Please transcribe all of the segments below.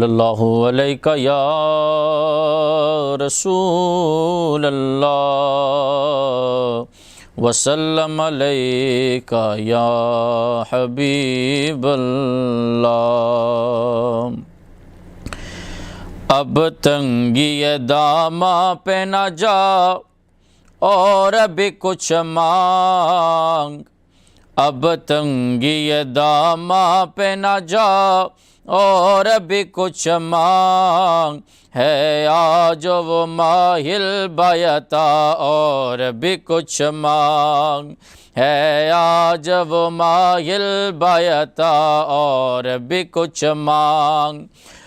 اللہ علیک یا رسول اللہ وسلم علیک یا حبیب اللہ۔ اب تنگی داماں پہ نہ جا اور بھی کچھ مانگ، اب تنگی داماں پہ نہ جا اور بھی کچھ مانگ، ہے آج وہ ماہل بیتا اور بھی کچھ مانگ، ہے آج وہ ماہل بیتا اور بھی کچھ مانگ۔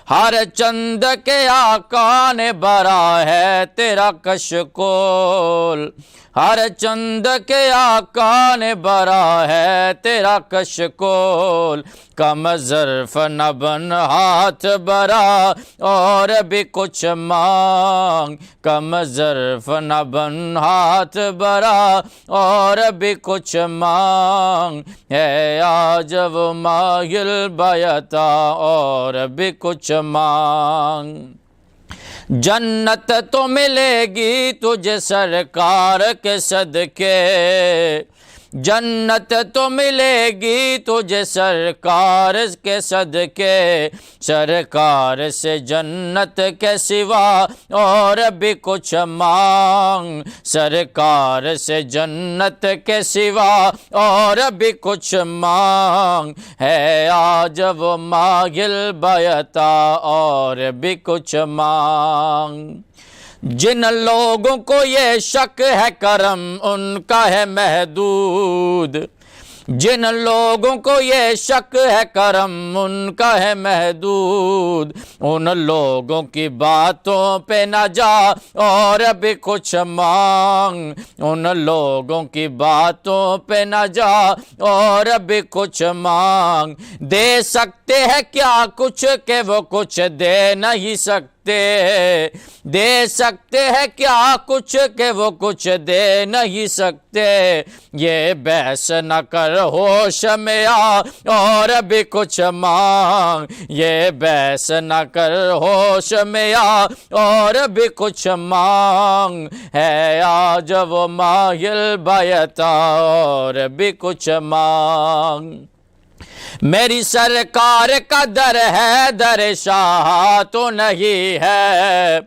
ہر چند کے آقا نے برا ہے تیرا کشکول، ہر چند کے آقا نے برا ہے تیرا کشکول، کم ظرف نہ بن ہاتھ برا اور بھی کچھ مانگ، کم ظرف نہ بن ہاتھ برا اور بھی کچھ مانگ، ہے آج وہ ماہل بیتا اور بھی کچھ مانگ۔ جنت تو ملے گی تجھے سرکار کے صدقے، جنت تو ملے گی تجھے سرکار کے صدقے، سرکار سے جنت کے سوا اور بھی کچھ مانگ، سرکار سے جنت کے سوا اور بھی کچھ مانگ، ہے آج وہ ماہل بیتا اور بھی کچھ مانگ۔ جن لوگوں کو یہ شک ہے کرم ان کا ہے محدود، جن لوگوں کو یہ شک ہے کرم ان کا ہے محدود، ان لوگوں کی باتوں پہ نہ جا اور بھی کچھ مانگ، ان لوگوں کی باتوں پہ نہ جا اور بھی کچھ مانگ۔ دے سکتے ہیں کیا کچھ کہ وہ کچھ دے نہیں سکتے، دے سکتے ہیں کیا کچھ کہ وہ کچھ دے نہیں سکتے، یہ بحث نہ کر ہوش میں آ اور بھی کچھ مانگ، یہ بحث نہ کر ہوش میں آ اور بھی کچھ مانگ، ہے آج وہ ماہل بیتا اور بھی کچھ مانگ۔ میری سرکار کا در ہے در شاہ تو نہیں ہے،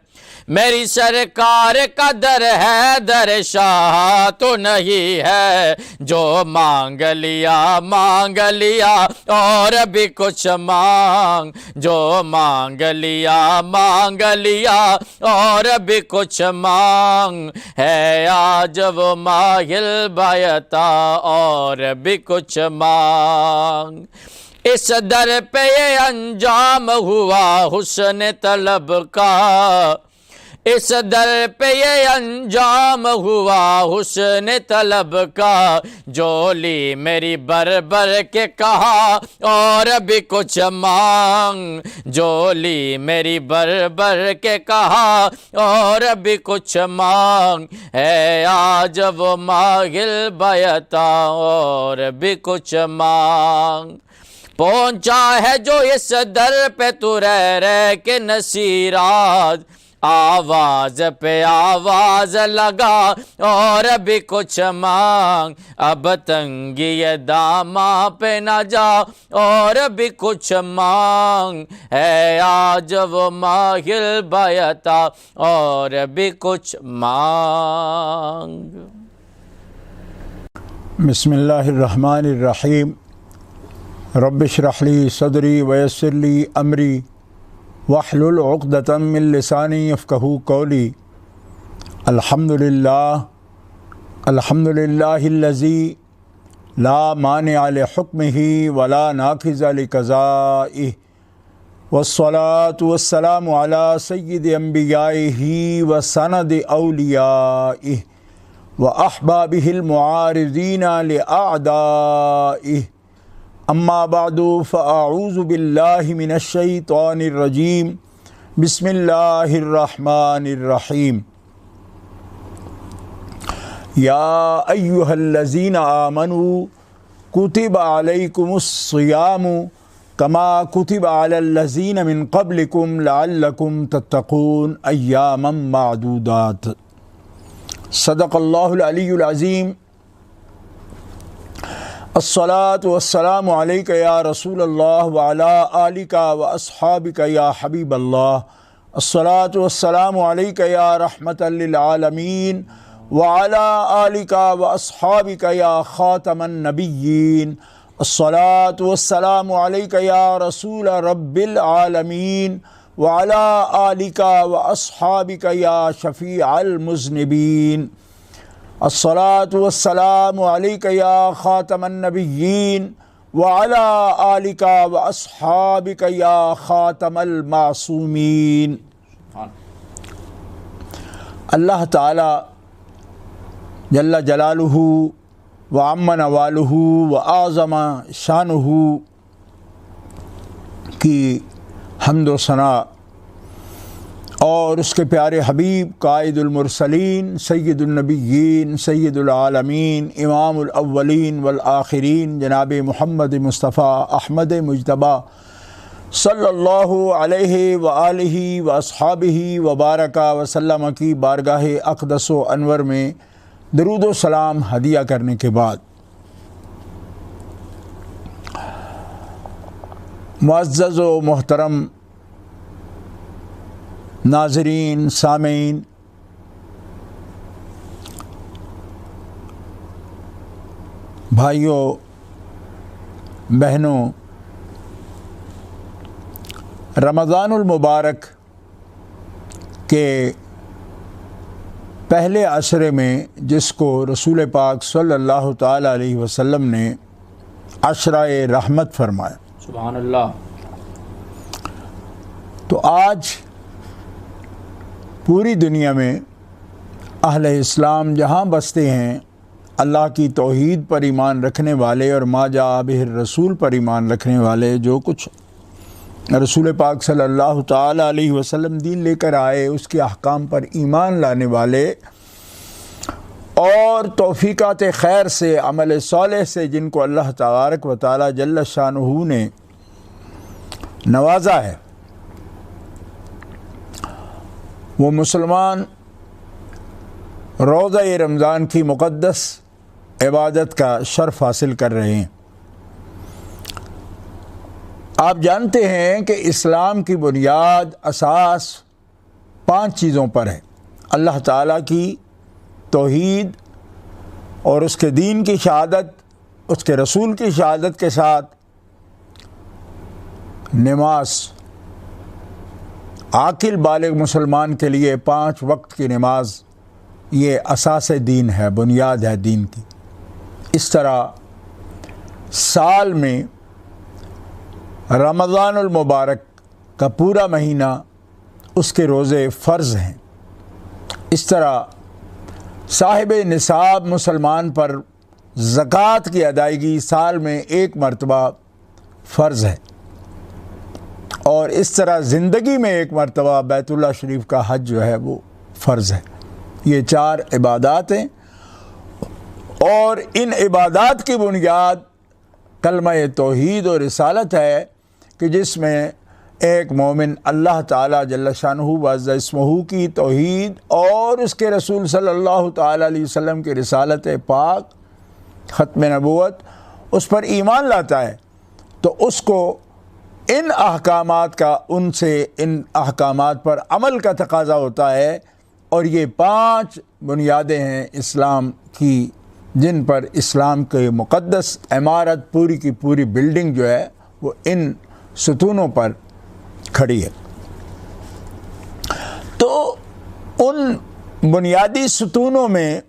میری سرکار کا در ہے در شاہ تو نہیں ہے، جو مانگ لیا اور بھی کچھ مانگ، جو مانگ لیا اور بھی کچھ مانگ، ہے آج وہ ماہل بیتا اور بھی کچھ مانگ۔ اس در پہ یہ انجام ہوا حسن طلب کا، اس در پہ یہ انجام ہوا حسن طلب کا، جو لی میری بر کے کہا اور بھی کچھ مانگ، جو لی میری بر کے کہا اور بھی کچھ مانگ، ہے آج وہ ماہل بیتا اور بھی کچھ مانگ۔ پہنچا ہے جو اس در پہ تو رہ کے نصیرات، آواز پہ آواز لگا اور بھی کچھ مانگ، اب تنگی داماں پہ نہ جا اور بھی کچھ مانگ، ہے آج وہ ماہل بیتا اور بھی کچھ مانگ۔ بسم اللہ الرحمن الرحیم۔ رب اشرح لی صدری ویسر لی امری واحلل عقدۃ من لسانی یفقہوا قولی۔ الحمدللہ الذی لا مانع لحکمہ ولا ناقض لقضائہ، والصلاة والسلام علی سید انبیائہ وسند اولیائہ واحبابہ المعارضین لاعدائہ، اما بعد فاعوذ باللہ من الشیطان الرجیم، بسم اللہ الرحمن الرحیم۔ یا ایہا الذین آمنوا کتب علیکم الصیام کما کتب علی الذین من قبلکم لعلکم تتقون ایاما معدودات۔ صدق اللہ العلی العظیم۔ الصلاۃ والسلام علیک یا رسول اللہ وعلی آلک واصحابک یا حبیب اللہ۔ الصلاۃ والسلام علیک یا رحمۃ للعالمین وعلی آلک واصحابک یا خاتم النبیین۔ الصلاۃ والسلام علیک یا رسول رب العالمین وعلی آلک واصحابک یا شفیع المذنبین۔ الصلاۃ والسلام علیک یا خاتم النبیین وعلی آلک واصحابک یا خاتم المعصومین۔ اللہ تعالی جل جلالہ وعم نوالہ وأعظم شانہ کی حمد و ثنا اور اس کے پیارے حبیب قائد المرسلین سید النبیین سید العالمین امام الاولین والآخرین جناب محمد مصطفیٰ احمد مجتبیٰ صلی اللہ علیہ وآلہ واصحابہ وبارک وسلم کی بارگاہ اقدس و انور میں درود و سلام ہدیہ کرنے کے بعد، معزز و محترم ناظرین سامعین، بھائیوں بہنوں، رمضان المبارک کے پہلے عشرے میں جس کو رسول پاک صلی اللہ تعالی علیہ وسلم نے عشرہ رحمت فرمایا، سبحان اللہ، تو آج پوری دنیا میں اہل اسلام جہاں بستے ہیں، اللہ کی توحید پر ایمان رکھنے والے اور ما جاء بہ الرسول پر ایمان رکھنے والے، جو کچھ رسول پاک صلی اللہ تعالی علیہ وسلم دین لے کر آئے اس کے احکام پر ایمان لانے والے اور توفیقات خیر سے عمل صالح سے جن کو اللہ تبارک و تعالی جل شانہ نے نوازا ہے، وہ مسلمان روزہ رمضان کی مقدس عبادت کا شرف حاصل کر رہے ہیں۔ آپ جانتے ہیں کہ اسلام کی بنیاد اساس 5 چیزوں پر ہے: اللہ تعالیٰ کی توحید اور اس کے دین کی شہادت، اس کے رسول کی شہادت کے ساتھ نماز۔ عاقل بالغ مسلمان کے لیے 5 وقت کی نماز یہ اساس دین ہے، بنیاد ہے دین کی۔ اس طرح سال میں رمضان المبارک کا پورا مہینہ اس کے روزے فرض ہیں۔ اس طرح صاحب نصاب مسلمان پر زکوٰۃ کی ادائیگی سال میں 1 مرتبہ فرض ہے، اور اس طرح زندگی میں 1 مرتبہ بیت اللہ شریف کا حج جو ہے وہ فرض ہے۔ یہ 4 عبادات ہیں، اور ان عبادات کی بنیاد کلمہ توحید اور رسالت ہے کہ جس میں ایک مومن اللہ تعالیٰ جل شانہ وعز اسمہ کی توحید اور اس کے رسول صلی اللہ تعالیٰ علیہ وسلم کی رسالت پاک، ختم نبوت، اس پر ایمان لاتا ہے، تو اس کو ان احکامات کا، ان سے ان احکامات پر عمل کا تقاضا ہوتا ہے۔ اور یہ 5 بنیادیں ہیں اسلام کی، جن پر اسلام کے مقدس عمارت، پوری کی پوری بلڈنگ جو ہے وہ ان ستونوں پر کھڑی ہے۔ تو ان بنیادی ستونوں میں،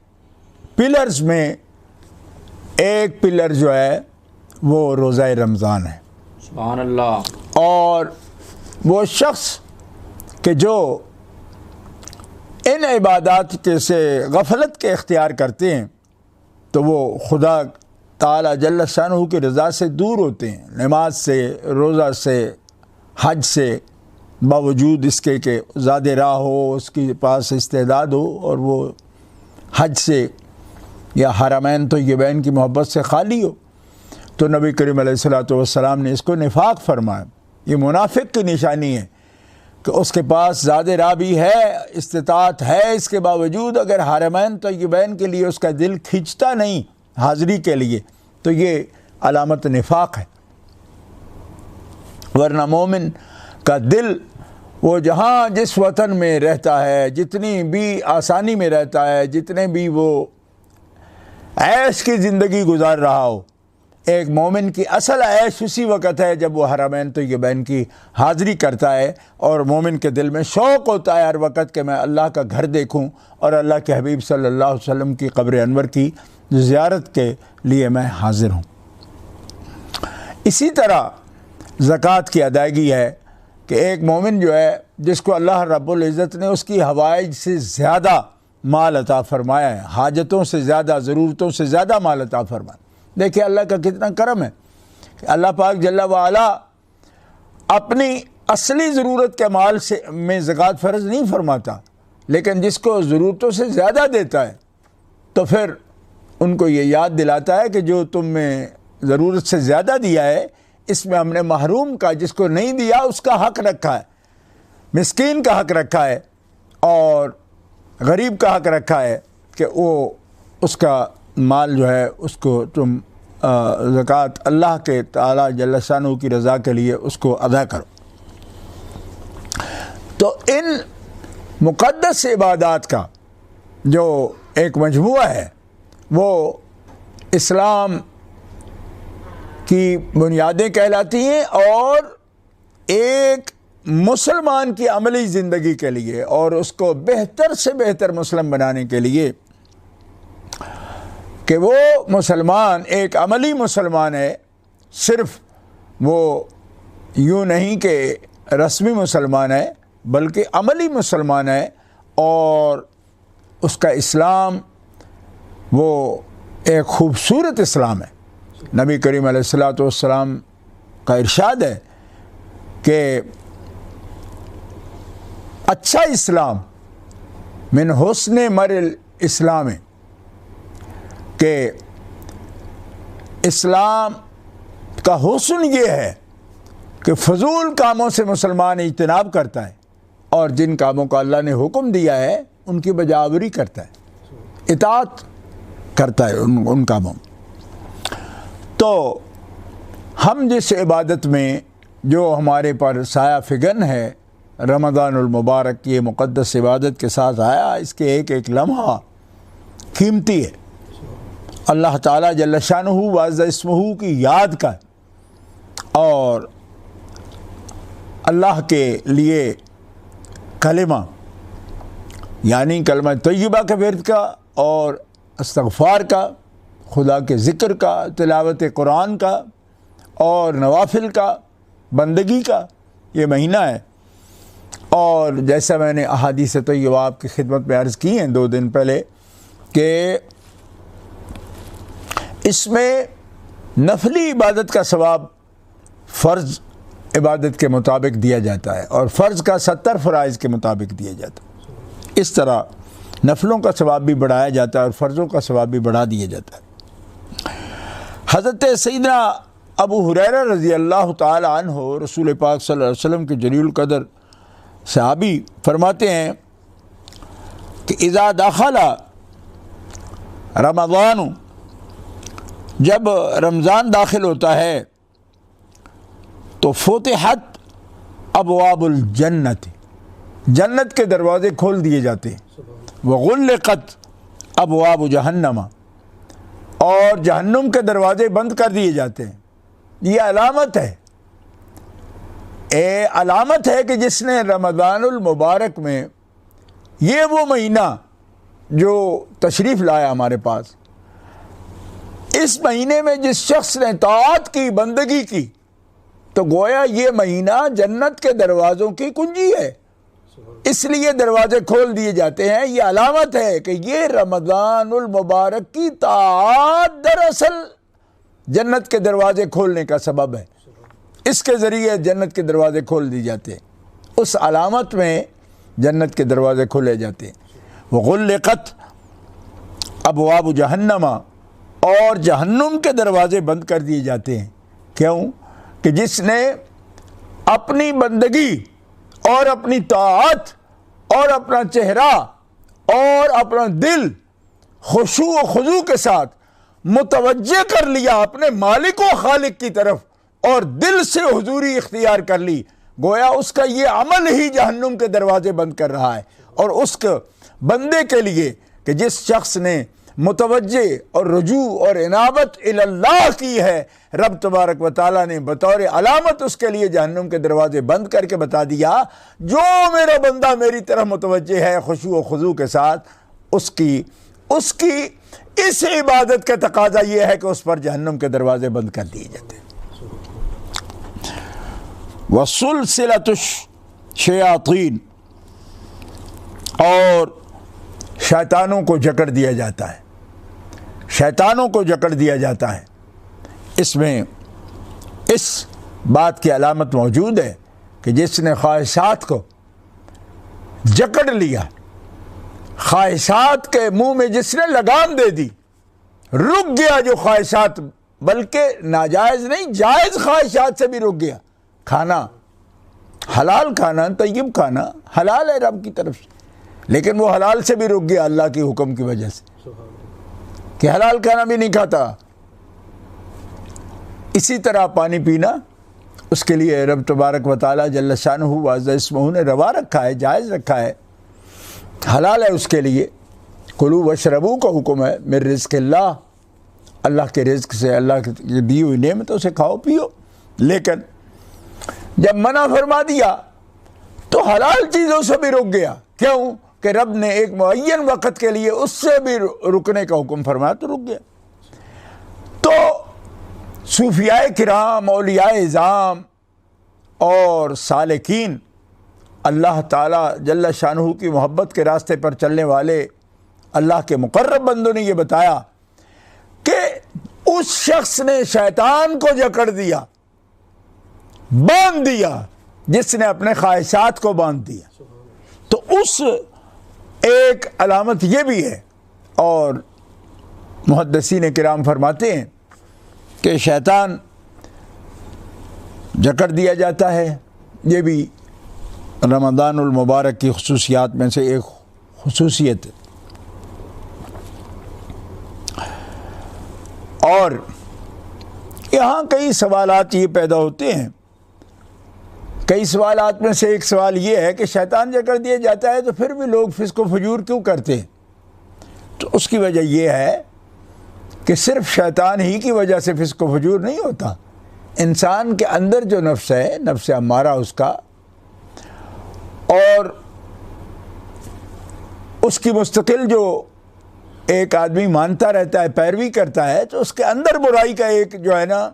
پلرز میں ایک پلر جو ہے وہ روزہ رمضان ہے۔ سبحان اللہ۔ اور وہ شخص کہ جو ان عبادات کے سے غفلت کے اختیار کرتے ہیں تو وہ خدا تعالی جل شانہ کی رضا سے دور ہوتے ہیں۔ نماز سے، روزہ سے، حج سے، باوجود اس کے کہ زیادہ راہ ہو، اس کے پاس استعداد ہو، اور وہ حج سے یا حرمین طیبین کی محبت سے خالی ہو، تو نبی کریم علیہ الصلوۃ والسلام نے اس کو نفاق فرمایا، یہ منافق کی نشانی ہے کہ اس کے پاس زیادہ راہ بھی ہے، استطاعت ہے، اس کے باوجود اگر حرمین طیبین کے لیے اس کا دل کھنچتا نہیں حاضری کے لیے تو یہ علامت نفاق ہے۔ ورنہ مومن کا دل وہ جہاں جس وطن میں رہتا ہے، جتنی بھی آسانی میں رہتا ہے، جتنے بھی وہ عیش کی زندگی گزار رہا ہو، ایک مومن کی اصل عیش اسی وقت ہے جب وہ حرمین طیبین کی حاضری کرتا ہے، اور مومن کے دل میں شوق ہوتا ہے ہر وقت کہ میں اللہ کا گھر دیکھوں اور اللہ کے حبیب صلی اللہ علیہ وسلم کی قبر انور کی زیارت کے لیے میں حاضر ہوں۔ اسی طرح زکوٰۃ کی ادائیگی ہے کہ ایک مومن جو ہے جس کو اللہ رب العزت نے اس کی حوائج سے زیادہ مال عطا فرمایا ہے، حاجتوں سے زیادہ، ضرورتوں سے زیادہ مال عطا فرمایا۔ دیکھیں اللہ کا کتنا کرم ہے کہ اللہ پاک جل وعلا اپنی اصلی ضرورت کے مال سے میں زکوٰۃ فرض نہیں فرماتا، لیکن جس کو ضرورتوں سے زیادہ دیتا ہے تو پھر ان کو یہ یاد دلاتا ہے کہ جو تم میں ضرورت سے زیادہ دیا ہے اس میں ہم نے محروم کا، جس کو نہیں دیا اس کا حق رکھا ہے، مسکین کا حق رکھا ہے اور غریب کا حق رکھا ہے کہ وہ اس کا مال جو ہے اس کو تم زکوٰۃ اللہ کے تعالی جل شانہ کی رضا کے لیے اس کو ادا کرو۔ تو ان مقدس عبادات کا جو ایک مجموعہ ہے وہ اسلام کی بنیادیں کہلاتی ہیں، اور ایک مسلمان کی عملی زندگی کے لیے اور اس کو بہتر سے بہتر مسلم بنانے کے لیے کہ وہ مسلمان ایک عملی مسلمان ہے، صرف وہ یوں نہیں کہ رسمی مسلمان ہے بلکہ عملی مسلمان ہے، اور اس کا اسلام وہ ایک خوبصورت اسلام ہے۔ نبی کریم علیہ الصلوۃ والسلام کا ارشاد ہے کہ اچھا اسلام من حسن مر الاسلام، کہ اسلام کا حسن یہ ہے کہ فضول کاموں سے مسلمان اجتناب کرتا ہے اور جن کاموں کا اللہ نے حکم دیا ہے ان کی بجاوری کرتا ہے، اطاعت کرتا ہے ان کاموں۔ تو ہم جس عبادت میں جو ہمارے پر سایہ فگن ہے، رمضان المبارک کی یہ مقدس عبادت کے ساتھ آیا، اس کے ایک ایک لمحہ قیمتی ہے، اللہ تعالیٰ جل شانہ وعز اسمہ کی یاد کا، اور اللہ کے لیے کلمہ یعنی کلمہ طیبہ کے ورد کا اور استغفار کا، خدا کے ذکر کا، تلاوت قرآن کا اور نوافل کا، بندگی کا یہ مہینہ ہے۔ اور جیسا میں نے احادیث طیبہ آپ کی خدمت میں عرض کی ہیں 2 دن پہلے کہ اس میں نفلی عبادت کا ثواب فرض عبادت کے مطابق دیا جاتا ہے اور فرض کا 70 فرائض کے مطابق دیا جاتا ہے۔ اس طرح نفلوں کا ثواب بھی بڑھایا جاتا ہے اور فرضوں کا ثواب بھی بڑھا دیا جاتا ہے۔ حضرت سیدنا ابو ہریرہ رضی اللہ تعالی عنہ رسول پاک صلی اللہ علیہ وسلم کے جلیل القدر صحابی فرماتے ہیں کہ اذا دخل رمضان، جب رمضان داخل ہوتا ہے تو فتحت ابواب الجنت، جنت کے دروازے کھول دیے جاتے ہیں، وغلقت ابواب جہنم، اور جہنم کے دروازے بند کر دیے جاتے ہیں۔ یہ علامت ہے، علامت ہے کہ جس نے رمضان المبارک میں، یہ وہ مہینہ جو تشریف لایا ہمارے پاس، اس مہینے میں جس شخص نے طاعت کی، بندگی کی، تو گویا یہ مہینہ جنت کے دروازوں کی کنجی ہے، اس لیے دروازے کھول دیے جاتے ہیں۔ یہ علامت ہے کہ یہ رمضان المبارک کی طاعت دراصل جنت کے دروازے کھولنے کا سبب ہے، اس کے ذریعے جنت کے دروازے کھول دی جاتے ہیں، اس علامت میں جنت کے دروازے کھولے جاتے ہیں۔ وغلقت ابواب جہنم، اور جہنم کے دروازے بند کر دیے جاتے ہیں۔ کیوں؟ کہ جس نے اپنی بندگی اور اپنی طاعت اور اپنا چہرہ اور اپنا دل خشوع و خضوع کے ساتھ متوجہ کر لیا اپنے مالک و خالق کی طرف اور دل سے حضوری اختیار کر لی، گویا اس کا یہ عمل ہی جہنم کے دروازے بند کر رہا ہے۔ اور اس کے بندے کے لیے کہ جس شخص نے متوجہ اور رجوع اور انابت اللہ کی ہے، رب تبارک و تعالیٰ نے بطور علامت اس کے لیے جہنم کے دروازے بند کر کے بتا دیا، جو میرا بندہ میری طرف متوجہ ہے خشوع و خضوع کے ساتھ، اس کی اس عبادت کا تقاضا یہ ہے کہ اس پر جہنم کے دروازے بند کر دیے جاتے ہیں۔ وَسُلْسِلَةُ الشَّيَاطِينِ، اور شیطانوں کو جکڑ دیا جاتا ہے، شیطانوں کو جکڑ دیا جاتا ہے۔ اس میں اس بات کی علامت موجود ہے کہ جس نے خواہشات کو جکڑ لیا، خواہشات کے منہ میں جس نے لگام دے دی، رک گیا جو خواہشات، بلکہ ناجائز نہیں جائز خواہشات سے بھی رک گیا، کھانا حلال کھانا، طیب کھانا حلال ہے رب کی طرف سے، لیکن وہ حلال سے بھی رک گیا اللہ کے حکم کی وجہ سے کہ حلال کھانا بھی نہیں کھاتا۔ اسی طرح پانی پینا اس کے لیے رب تبارک و تعالیٰ جل شانہ وعز اسمہ نے روا رکھا ہے، جائز رکھا ہے، حلال ہے اس کے لیے۔ کلو واشربو کا حکم ہے، من رزق اللہ، اللہ کے رزق سے، اللہ کی دی ہوئی نعمتوں سے کھاؤ پیو۔ لیکن جب منع فرما دیا تو حلال چیزوں سے بھی رک گیا، کیوں کہ رب نے ایک معین وقت کے لیے اس سے بھی رکنے کا حکم فرمایا تو رک گیا۔ تو صوفیاء کرام، اولیاء اعظام اور سالکین، اللہ تعالیٰ جل شانہ کی محبت کے راستے پر چلنے والے اللہ کے مقرب بندوں نے یہ بتایا کہ اس شخص نے شیطان کو جکڑ دیا، باندھ دیا، جس نے اپنے خواہشات کو باندھ دیا۔ تو اس ایک علامت یہ بھی ہے، اور محدثین کرام فرماتے ہیں کہ شیطان جکڑ دیا جاتا ہے، یہ بھی رمضان المبارک کی خصوصیات میں سے ایک خصوصیت ہے۔ اور یہاں کئی سوالات یہ پیدا ہوتے ہیں، کئی سوالات میں سے ایک سوال یہ ہے کہ شیطان جکڑ دیا جاتا ہے تو پھر بھی لوگ فسق و فجور کیوں کرتے ہیں؟ تو اس کی وجہ یہ ہے کہ صرف شیطان ہی کی وجہ سے فسق و فجور نہیں ہوتا، انسان کے اندر جو نفس ہے، نفس امارہ اس کا، اور اس کی مستقل جو ایک آدمی مانتا رہتا ہے، پیروی کرتا ہے، تو اس کے اندر برائی کا ایک جو ہے نا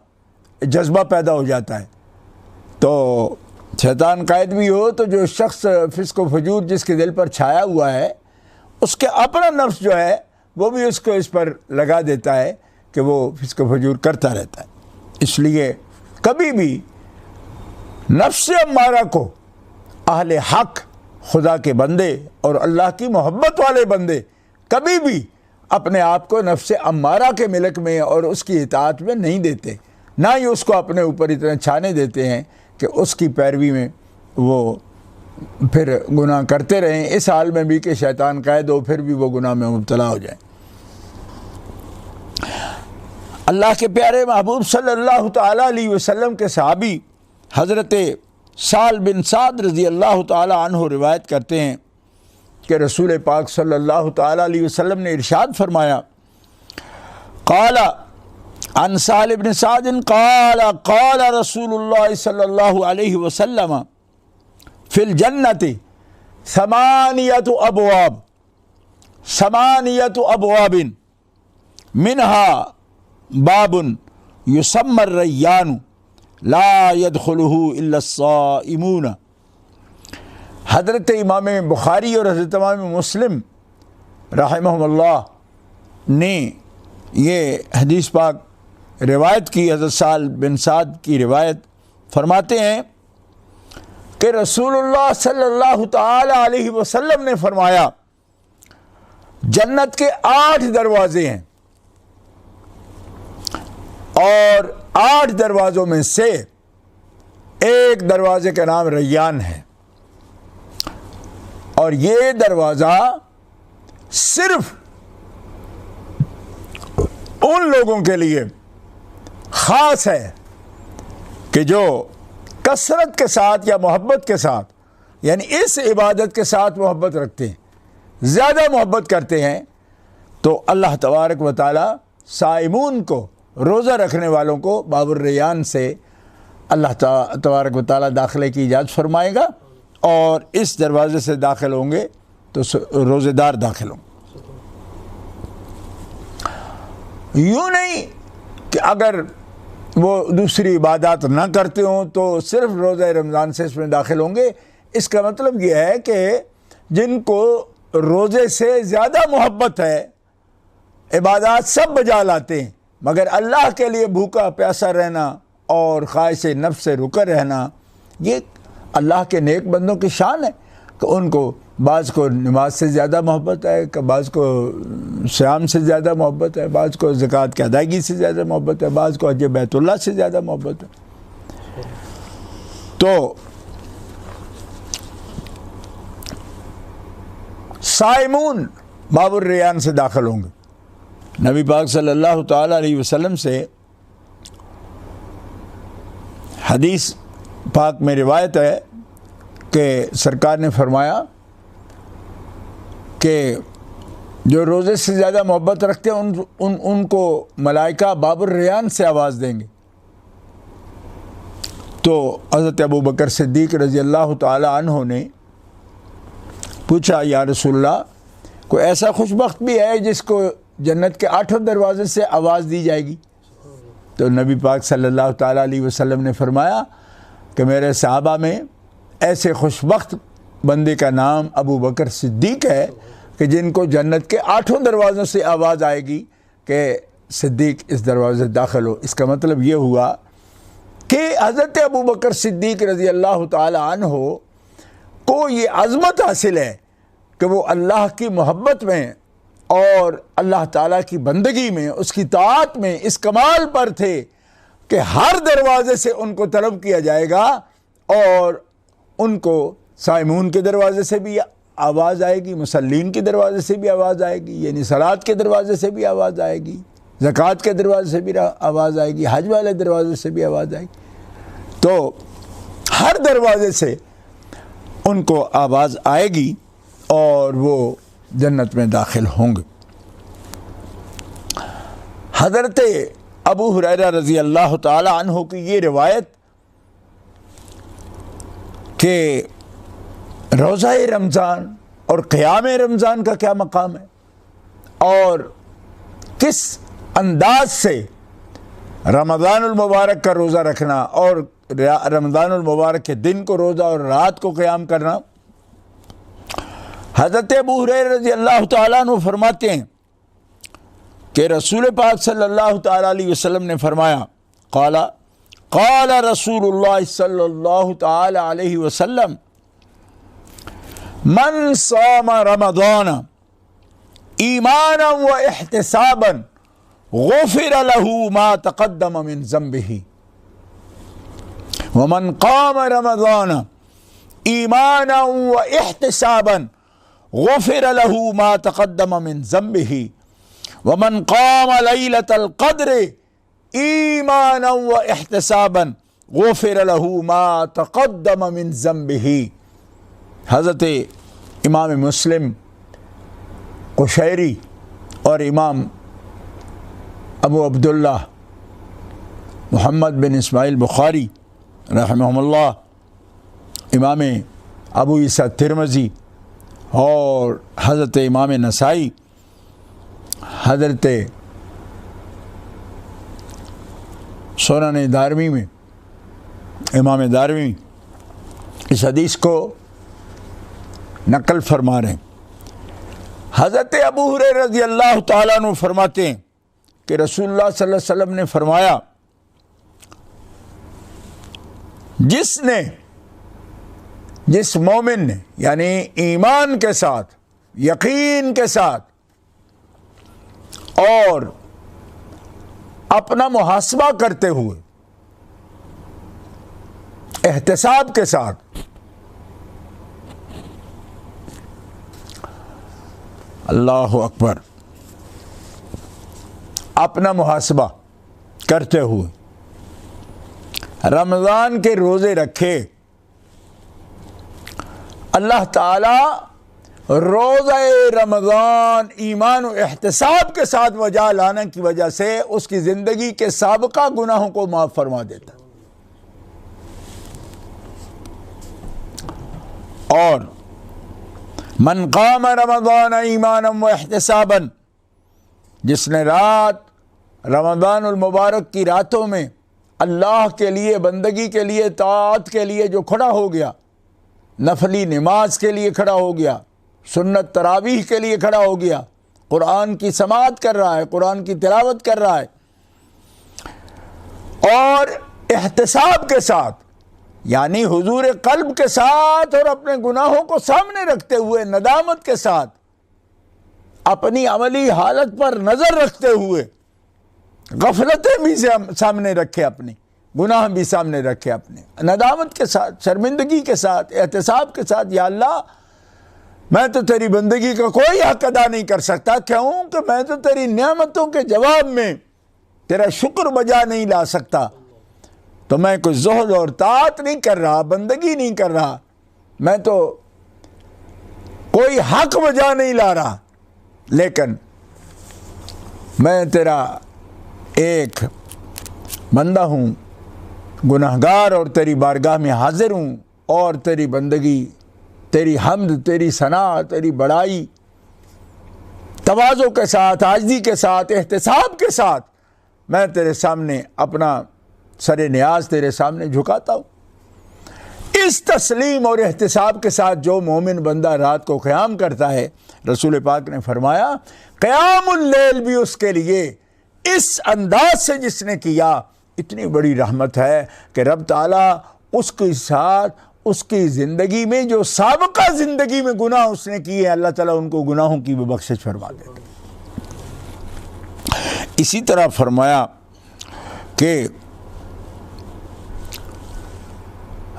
جذبہ پیدا ہو جاتا ہے۔ تو شیطان قائد بھی ہو تو جو شخص فسق و فجور جس کے دل پر چھایا ہوا ہے، اس کے اپنا نفس جو ہے وہ بھی اس کو اس پر لگا دیتا ہے کہ وہ فسق و فجور کرتا رہتا ہے۔ اس لیے کبھی بھی نفس امارہ کو اہل حق، خدا کے بندے اور اللہ کی محبت والے بندے کبھی بھی اپنے آپ کو نفس امارہ کے ملک میں اور اس کی اطاعت میں نہیں دیتے، نہ ہی اس کو اپنے اوپر اتنے چھانے دیتے ہیں کہ اس کی پیروی میں وہ پھر گناہ کرتے رہیں، اس حال میں بھی کہ شیطان قائد ہو پھر بھی وہ گناہ میں مبتلا ہو جائیں۔ اللہ کے پیارے محبوب صلی اللہ تعالیٰ علیہ وسلم کے صحابی حضرت سہل بن سعد رضی اللہ تعالیٰ عنہ روایت کرتے ہیں کہ رسول پاک صلی اللہ تعالیٰ علیہ وسلم نے ارشاد فرمایا، قال عن سہل بن سعد قال قال رسول اللہ صلی اللہ علیہ وسلم فی الجنت ثمانیۃ ابواب منہا باب یسمی الریان لا يدخلہ الا الصائمون۔ حضرت امام بخاری اور حضرت امام مسلم رحمہم اللہ نے یہ حدیث پاک روایت کی، حضرت سہل بن سعد کی روایت فرماتے ہیں کہ رسول اللہ صلی اللہ تعالی علیہ وسلم نے فرمایا، جنت کے 8 دروازے ہیں، اور 8 دروازوں میں سے ایک دروازے کا نام ریان ہے، اور یہ دروازہ صرف ان لوگوں کے لیے خاص ہے کہ جو کثرت کے ساتھ یا محبت کے ساتھ، یعنی اس عبادت کے ساتھ محبت رکھتے ہیں، زیادہ محبت کرتے ہیں، تو اللہ تبارک و تعالی صائمون کو، روزہ رکھنے والوں کو باب الریان سے اللہ تبارک و تعالی داخلے کی اجازت فرمائے گا، اور اس دروازے سے داخل ہوں گے تو روزے دار داخل ہوں گے۔ یوں نہیں کہ اگر وہ دوسری عبادات نہ کرتے ہوں تو صرف روزہ رمضان سے اس میں داخل ہوں گے۔ اس کا مطلب یہ ہے کہ جن کو روزے سے زیادہ محبت ہے، عبادات سب بجا لاتے ہیں، مگر اللہ کے لیے بھوکا پیاسا رہنا اور خواہش نفس سے رکا رہنا، یہ اللہ کے نیک بندوں کی شان ہے کہ ان کو بعض کو نماز سے زیادہ محبت ہے، کہ بعض کو صیام سے زیادہ محبت ہے، بعض کو زکوٰۃ کی ادائیگی سے زیادہ محبت ہے، بعض کو حج بیت اللہ سے زیادہ محبت ہے۔ تو صائمون باب الریان سے داخل ہوں گے۔ نبی پاک صلی اللہ تعالی علیہ وسلم سے حدیث پاک میں روایت ہے کہ سرکار نے فرمایا کہ جو روزے سے زیادہ محبت رکھتے ہیں ان کو ملائکہ باب الریان سے آواز دیں گے۔ تو حضرت ابو بکر صدیق رضی اللہ تعالی عنہ نے پوچھا، یا رسول اللہ، کوئی ایسا خوش بخت بھی ہے جس کو جنت کے 8 دروازے سے آواز دی جائے گی؟ تو نبی پاک صلی اللہ تعالی علیہ وسلم نے فرمایا کہ میرے صحابہ میں ایسے خوش بخت بندے کا نام ابو بکر صدیق ہے کہ جن کو جنت کے 8 دروازوں سے آواز آئے گی کہ صدیق اس دروازے سے داخل ہو۔ اس کا مطلب یہ ہوا کہ حضرت ابو بکر صدیق رضی اللہ تعالی عنہ کو یہ عظمت حاصل ہے کہ وہ اللہ کی محبت میں اور اللہ تعالیٰ کی بندگی میں، اس کی طاعت میں اس کمال پر تھے کہ ہر دروازے سے ان کو طلب کیا جائے گا، اور ان کو صائمون کے دروازے سے بھی آواز آئے گی، مصلین کے دروازے سے بھی آواز آئے گی، یعنی صلاۃ کے دروازے سے بھی آواز آئے گی، زکوٰۃ کے دروازے سے بھی آواز آئے گی، حج والے دروازے سے بھی آواز آئے گی۔ تو ہر دروازے سے ان کو آواز آئے گی اور وہ جنت میں داخل ہوں گے۔ حضرت ابو ہریرہ رضی اللہ تعالی عنہ کی یہ روایت کہ روزہ رمضان اور قیام رمضان کا کیا مقام ہے، اور کس انداز سے رمضان المبارک کا روزہ رکھنا اور رمضان المبارک کے دن کو روزہ اور رات کو قیام کرنا۔ حضرت ابو ہریرہ رضی اللہ تعالیٰ عنہ فرماتے ہیں کہ رسول پاک صلی اللہ تعالیٰ علیہ وسلم نے فرمایا، قال رسول اللہ صلی اللہ تعالیٰ علیہ وسلم، من صام رمضان ایمانا و احتسابا غفر له ما تقدم من ذنبه ومن قام رمضان ایمانا و احتسابا غفر له ما تقدم من ذنبه ومن قام ليلة القدر ایمانا و احتسابا غفر له ما تقدم من ذنبه۔ حضرت امام مسلم قشیری اور امام ابو عبداللہ محمد بن اسماعیل بخاری رحمہم اللہ، امام ابو عیسیٰ ترمذی اور حضرت امام نسائی، حضرت سنن دارمی میں امام دارمی اس حدیث کو نقل فرما رہے ہیں۔ حضرت ابو ہریرہ رضی اللہ تعالیٰ عنہ فرماتے ہیں کہ رسول اللہ صلی اللہ علیہ وسلم نے فرمایا، جس مومن نے یعنی ایمان کے ساتھ، یقین کے ساتھ اور اپنا محاسبہ کرتے ہوئے احتساب کے ساتھ اللہ اکبر اپنا محاسبہ کرتے ہوئے رمضان کے روزے رکھے، اللہ تعالی روزہ رمضان ایمان و احتساب کے ساتھ وجہ لانے کی وجہ سے اس کی زندگی کے سابقہ گناہوں کو معاف فرما دیتا۔ اور من قام رمضان ایمانا و احتسابا، جس نے رمضان المبارک کی راتوں میں اللہ کے لیے، بندگی کے لیے، طاعت کے لیے جو کھڑا ہو گیا، نفلی نماز کے لیے کھڑا ہو گیا، سنت تراویح کے لیے کھڑا ہو گیا، قرآن کی سماعت کر رہا ہے، قرآن کی تلاوت کر رہا ہے، اور احتساب کے ساتھ یعنی حضور قلب کے ساتھ اور اپنے گناہوں کو سامنے رکھتے ہوئے، ندامت کے ساتھ، اپنی عملی حالت پر نظر رکھتے ہوئے، غفلتیں بھی سامنے رکھے، اپنی گناہ بھی سامنے رکھے، اپنے ندامت کے ساتھ، شرمندگی کے ساتھ، احتساب کے ساتھ، یا اللہ میں تو تیری بندگی کا کوئی حق ادا نہیں کر سکتا، کیوں کہ میں تو تیری نعمتوں کے جواب میں تیرا شکر بجا نہیں لا سکتا، تو میں کوئی زہد اور طاعت نہیں کر رہا، بندگی نہیں کر رہا، میں تو کوئی حق بجا نہیں لا رہا، لیکن میں تیرا ایک بندہ ہوں، گناہگار، اور تیری بارگاہ میں حاضر ہوں، اور تیری بندگی، تیری حمد، تیری ثنا، تیری بڑائی تواضع کے ساتھ، عاجزی کے ساتھ، احتساب کے ساتھ میں تیرے سامنے اپنا سر نیاز تیرے سامنے جھکاتا ہوں۔ اس تسلیم اور احتساب کے ساتھ جو مومن بندہ رات کو قیام کرتا ہے، رسول پاک نے فرمایا قیام اللیل بھی اس کے لیے اس انداز سے جس نے کیا، اتنی بڑی رحمت ہے کہ رب تعالیٰ اس کے ساتھ اس کی زندگی میں جو سابقہ زندگی میں گناہ اس نے کیے، اللہ تعالیٰ ان کو گناہوں کی بھی بخشش فرما دیتا۔ اسی طرح فرمایا کہ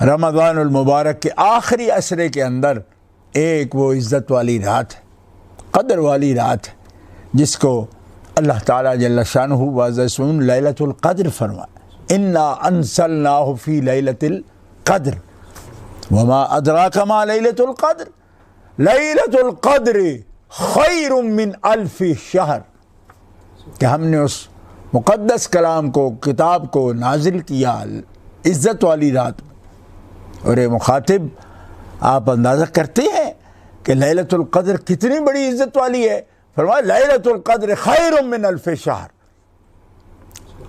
رمضان المبارک کے آخری عشرے کے اندر ایک وہ عزت والی رات ہے، قدر والی رات ہے، جس کو اللہ تعالیٰ جل شانہ وعزّ لیلۃ القدر فرمایا، انا انزلناہ فی لیلۃ القدر وما ادراک ما لیلۃ القدر لیلۃ القدر خیر من الف شہر، کہ ہم نے اس مقدس کلام کو، کتاب کو نازل کیا عزت والی رات میں۔ اور اے مخاطب، آپ اندازہ کرتے ہیں کہ لیلۃ القدر کتنی بڑی عزت والی ہے؟ فرمایا لیلۃ القدر خیر من الف شہر۔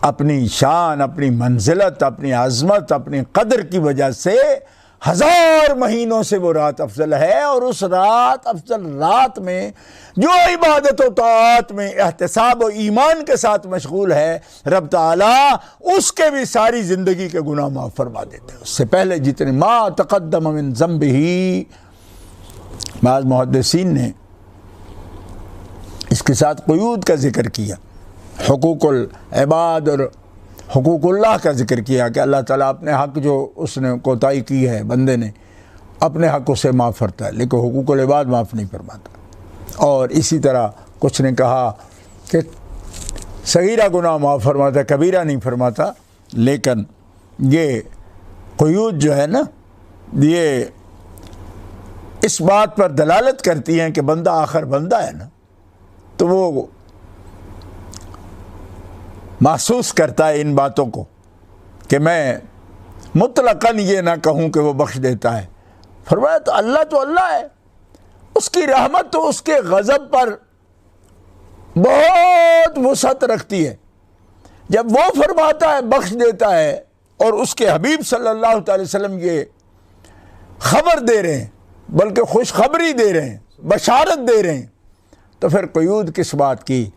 اپنی شان، اپنی منزلت، اپنی عظمت، اپنی قدر کی وجہ سے 1000 مہینوں سے وہ رات افضل ہے، اور اس رات افضل رات میں جو عبادت و طاعت میں احتساب و ایمان کے ساتھ مشغول ہے، رب تعالیٰ اس کے بھی ساری زندگی کے گناہ معاف فرما دیتے ہیں، اس سے پہلے جتنے ما تقدم من ذنبہ۔ بعض محدثین نے اس کے ساتھ قیود کا ذکر کیا، حقوق العباد اور حقوق اللہ کا ذکر کیا کہ اللہ تعالیٰ اپنے حق جو اس نے کوتاہی کی ہے، بندے نے اپنے حق اسے معاف کرتا ہے، لیکن حقوق العباد معاف نہیں فرماتا۔ اور اسی طرح کچھ نے کہا کہ صغیرہ گناہ معاف فرماتا ہے، کبیرہ نہیں فرماتا، لیکن یہ قیود جو ہے نا، یہ اس بات پر دلالت کرتی ہیں کہ بندہ آخر بندہ ہے نا، تو وہ محسوس کرتا ہے ان باتوں کو کہ میں مطلقاً یہ نہ کہوں کہ وہ بخش دیتا ہے۔ فرمایا تو اللہ ہے، اس کی رحمت تو اس کے غضب پر بہت وسعت رکھتی ہے، جب وہ فرماتا ہے بخش دیتا ہے، اور اس کے حبیب صلی اللہ تعالی وسلم یہ خبر دے رہے ہیں، بلکہ خوشخبری دے رہے ہیں، بشارت دے رہے ہیں، تو پھر قیود کس بات کی؟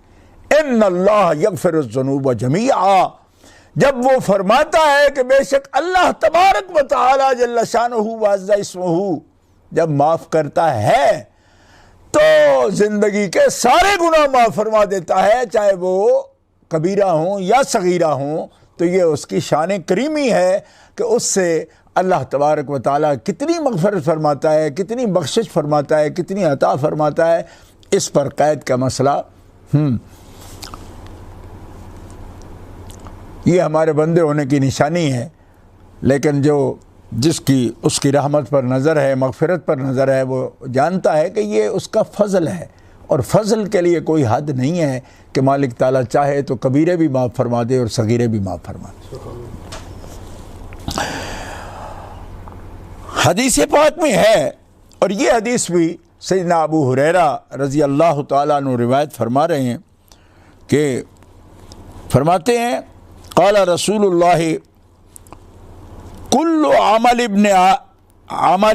ان اللہ یغفر الذنوب جمیعا، جب وہ فرماتا ہے کہ بے شک اللہ تبارک و تعالی جل شانہ وعز اسمہ جب معاف کرتا ہے تو زندگی کے سارے گناہ معاف فرما دیتا ہے، چاہے وہ کبیرہ ہوں یا صغیرہ ہوں تو یہ اس کی شان کریمی ہے کہ اس سے اللہ تبارک و تعالیٰ کتنی مغفرت فرماتا ہے، کتنی بخشش فرماتا ہے، کتنی عطا فرماتا ہے۔ اس پر قید کا مسئلہ یہ ہمارے بندے ہونے کی نشانی ہے، لیکن جس کی اس کی رحمت پر نظر ہے، مغفرت پر نظر ہے، وہ جانتا ہے کہ یہ اس کا فضل ہے، اور فضل کے لیے کوئی حد نہیں ہے کہ مالک تعالیٰ چاہے تو کبیرے بھی معاف فرما دے اور صغیرے بھی معاف فرما دے۔ حدیث پاک میں ہے، اور یہ حدیث بھی سیدنا ابو ہریرہ رضی اللہ تعالیٰ عنہ روایت فرما رہے ہیں کہ فرماتے ہیں قال رسول اللہ کل عمل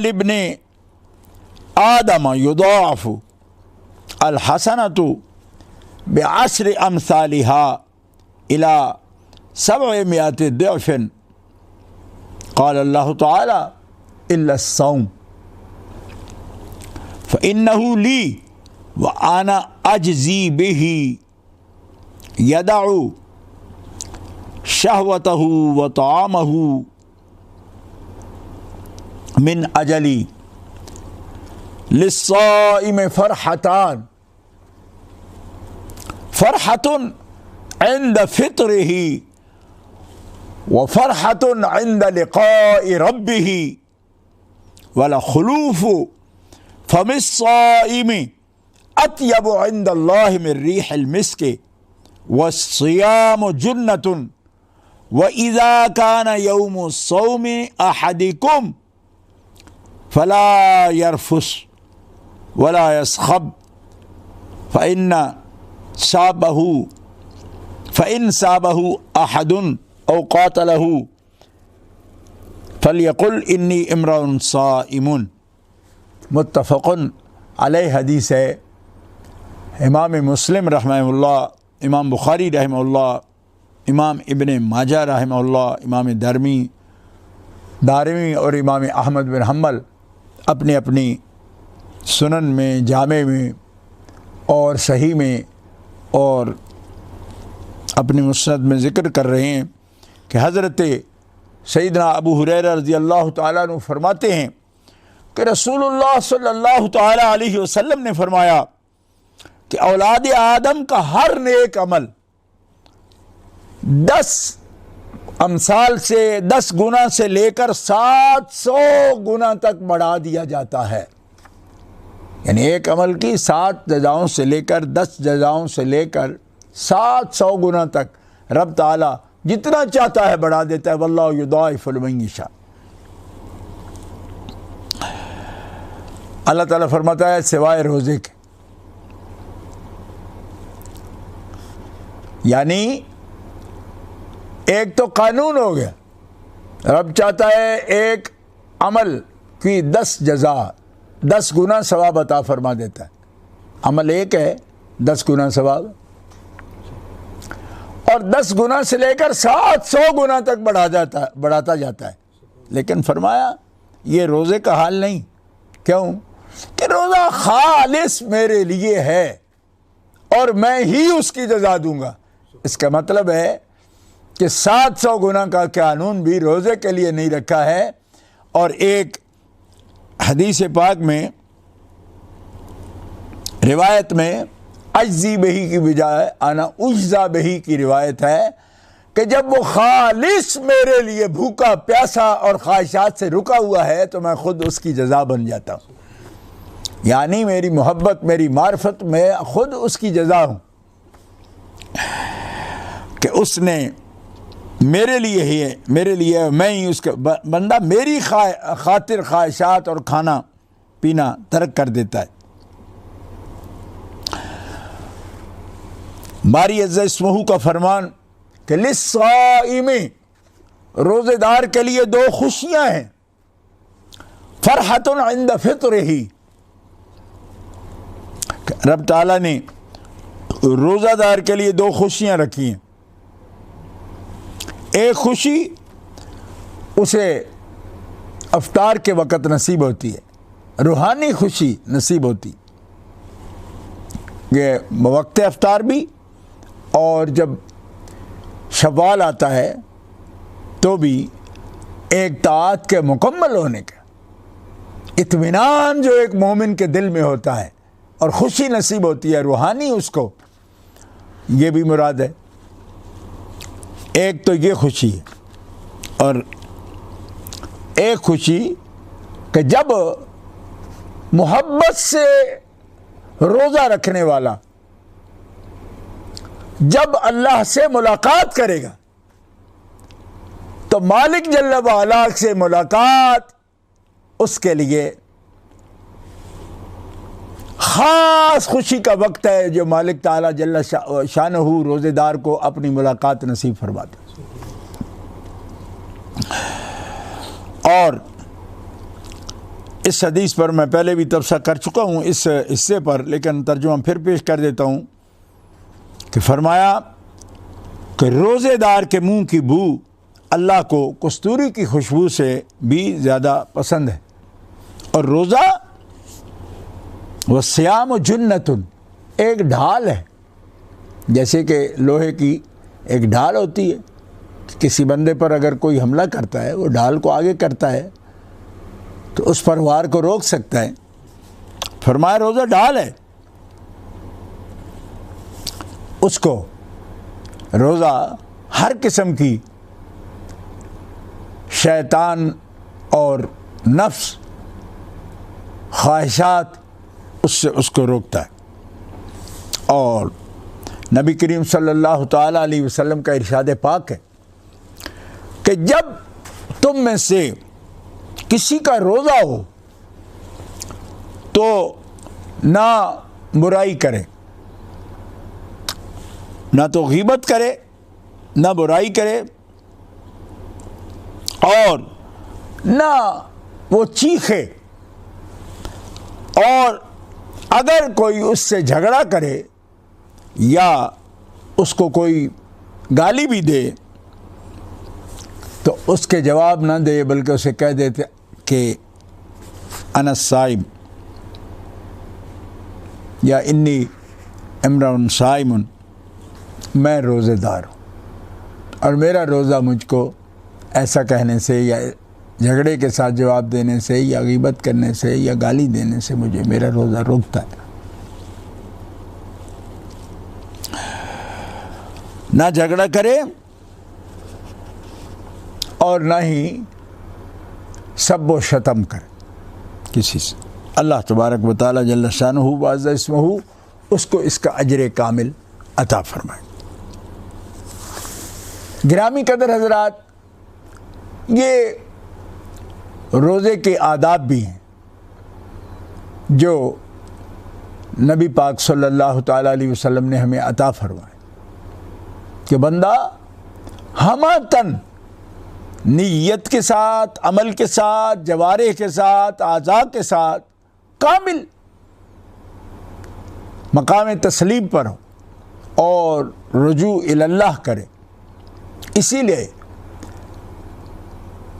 ابن آدم یضاعف الحسنۃ بعشر امثالها الى 700 ضعف قال اللہ تعالی الا الصوم فإنه لي وأنا أجزي به يدع شهوته وطعامه من أجلي للصائم فرحتان فرحة عند فطره وفرحة عند لقاء ربه ولخلوف فم الصائم اطیب عند اللہ من ریح المسک والصیام جنۃ وإذا كان يوم الصوم أحدكم فلا يرفث ولا يصخب فإن صابه أحد أو قاتله فليقل إني امرؤ صائم۔ متفق علیہ حدیث ہے، امام مسلم رحمہ اللہ، امام بخاری رحمہ اللہ، امام ابن ماجہ رحمہ اللہ، امام دارمی اور امام احمد بن حنبل اپنی اپنی سنن میں، جامع میں اور صحیح میں اور اپنی مسند میں ذکر کر رہے ہیں کہ حضرت سیدنا ابو ہریرہ رضی اللہ تعالیٰ عنہ فرماتے ہیں کہ رسول اللہ صلی اللہ تعالیٰ علیہ وسلم نے فرمایا کہ اولاد آدم کا ہر نیک عمل 10 امثال سے 10 گنا سے لے کر 700 گنا تک بڑھا دیا جاتا ہے۔ یعنی ایک عمل کی 7 جزاؤں سے لے کر 10 جزاؤں سے لے کر 700 گنا تک رب تعالیٰ جتنا چاہتا ہے بڑھا دیتا ہے۔ واللہ یضاعف لمن یشاء۔ اللہ تعالیٰ فرماتا ہے سوائے روزے کے، یعنی ایک تو قانون ہو گیا، رب چاہتا ہے ایک عمل کی 10 جزا، 10 گنا ثواب عطا فرما دیتا ہے۔ عمل ایک ہے، 10 گنا ثواب، اور 10 گنا سے لے کر 700 گنا تک بڑھاتا جاتا ہے۔ لیکن فرمایا یہ روزے کا حال نہیں۔ کیوں؟ کہ روزہ خالص میرے لیے ہے اور میں ہی اس کی جزا دوں گا۔ اس کا مطلب ہے کہ 700 گنا کا قانون بھی روزے کے لیے نہیں رکھا ہے۔ اور ایک حدیث پاک میں روایت میں اجزی بہی کی بجائے انا اجزا بہی کی روایت ہے کہ جب وہ خالص میرے لیے بھوکا پیاسا اور خواہشات سے رکا ہوا ہے تو میں خود اس کی جزا بن جاتا ہوں۔ یعنی میری محبت، میری معرفت میں خود اس کی جزا ہوں کہ اس نے میرے لیے ہی ہے، میرے لیے میں ہی اس کا بندہ میری خاطر خواہشات اور کھانا پینا ترک کر دیتا ہے۔ باری عز اسمہ کا فرمان کہ للصائم، روزے دار کے لیے 2 خوشیاں ہیں، فرحۃ عند فطرہ، رب تعالیٰ نے روزہ دار کے لیے 2 خوشیاں رکھی ہیں۔ ایک خوشی اسے افطار کے وقت نصیب ہوتی ہے، روحانی خوشی نصیب ہوتی، یہ وقت افطار بھی اور جب شوال آتا ہے تو بھی ایک طاعت کے مکمل ہونے کا اطمینان جو ایک مومن کے دل میں ہوتا ہے اور خوشی نصیب ہوتی ہے روحانی اس کو، یہ بھی مراد ہے۔ ایک تو یہ خوشی ہے، اور ایک خوشی کہ جب محبت سے روزہ رکھنے والا جب اللہ سے ملاقات کرے گا تو مالک جل وعلا سے ملاقات اس کے لیے خاص خوشی کا وقت ہے، جو مالک تعالیٰ جل شانہ روزے دار کو اپنی ملاقات نصیب فرماتا ہے۔ اور اس حدیث پر میں پہلے بھی تبصرہ کر چکا ہوں اس حصے پر، لیکن ترجمہ پھر پیش کر دیتا ہوں کہ فرمایا کہ روزے دار کے منہ کی بو اللہ کو کستوری کی خوشبو سے بھی زیادہ پسند ہے، اور روزہ والصیام جنۃ ایک ڈھال ہے، جیسے کہ لوہے کی ایک ڈھال ہوتی ہے، کسی بندے پر اگر کوئی حملہ کرتا ہے وہ ڈھال کو آگے کرتا ہے تو اس پر وار کو روک سکتا ہے۔ فرمایا روزہ ڈھال ہے، اس کو روزہ ہر قسم کی شیطان اور نفس خواہشات اس کو روکتا ہے۔ اور نبی کریم صلی اللہ تعالیٰ علیہ وسلم کا ارشاد پاک ہے کہ جب تم میں سے کسی کا روزہ ہو تو نہ برائی کرے، نہ تو غیبت کرے نہ برائی کرے، اور نہ وہ چیخے، اور اگر کوئی اس سے جھگڑا کرے یا اس کو کوئی گالی بھی دے تو اس کے جواب نہ دے، بلکہ اسے کہہ دیتے کہ انا الصائم یا انی امرؤ صائم، میں روزے دار ہوں، اور میرا روزہ مجھ کو ایسا کہنے سے یا جھگڑے کے ساتھ جواب دینے سے یا غیبت کرنے سے یا گالی دینے سے مجھے میرا روزہ روکتا ہے۔ نہ جھگڑا کرے اور نہ ہی سب و شتم کرے کسی سے۔ اللہ تبارک و تعالی جل شانہ وعز اسمہ اس کو اس کا اجر کامل عطا فرمائے۔ گرامی قدر حضرات، یہ روزے کے آداب بھی ہیں جو نبی پاک صلی اللہ تعالیٰ علیہ وسلم نے ہمیں عطا فرمائے کہ بندہ ہمتاً نیت کے ساتھ، عمل کے ساتھ، جوارح کے ساتھ، اعضاء کے ساتھ کامل مقام تسلیم پر ہو اور رجوع الی اللہ کرے۔ اسی لیے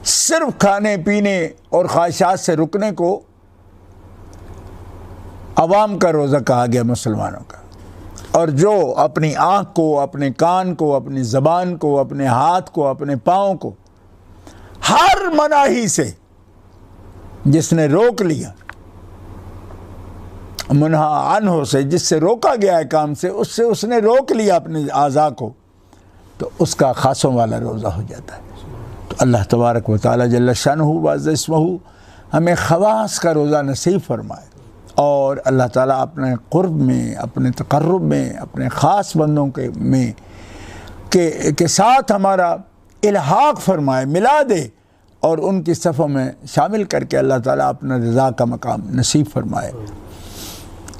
صرف کھانے پینے اور خواہشات سے رکنے کو عوام کا روزہ کہا گیا، مسلمانوں کا، اور جو اپنی آنکھ کو، اپنے کان کو، اپنی زبان کو، اپنے ہاتھ کو، اپنے پاؤں کو ہر مناہی سے جس نے روک لیا، منہا عنہ سے جس سے روکا گیا ہے کام سے، اس نے روک لیا اپنے اعضاء کو، تو اس کا خاصوں والا روزہ ہو جاتا ہے۔ تو اللہ تبارک و تعالی جل شانہ وعز اسمہ ہمیں خواص کا روزہ نصیب فرمائے، اور اللہ تعالیٰ اپنے قرب میں، اپنے تقرب میں، اپنے خاص بندوں کے ساتھ ہمارا الحاق فرمائے، ملا دے، اور ان کی صفوں میں شامل کر کے اللہ تعالیٰ اپنا رضا کا مقام نصیب فرمائے۔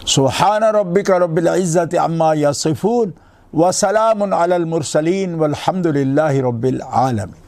سبحان ربک رب العزت عما یصفون وسلام علی المرسلین والحمد للہ رب العالمین۔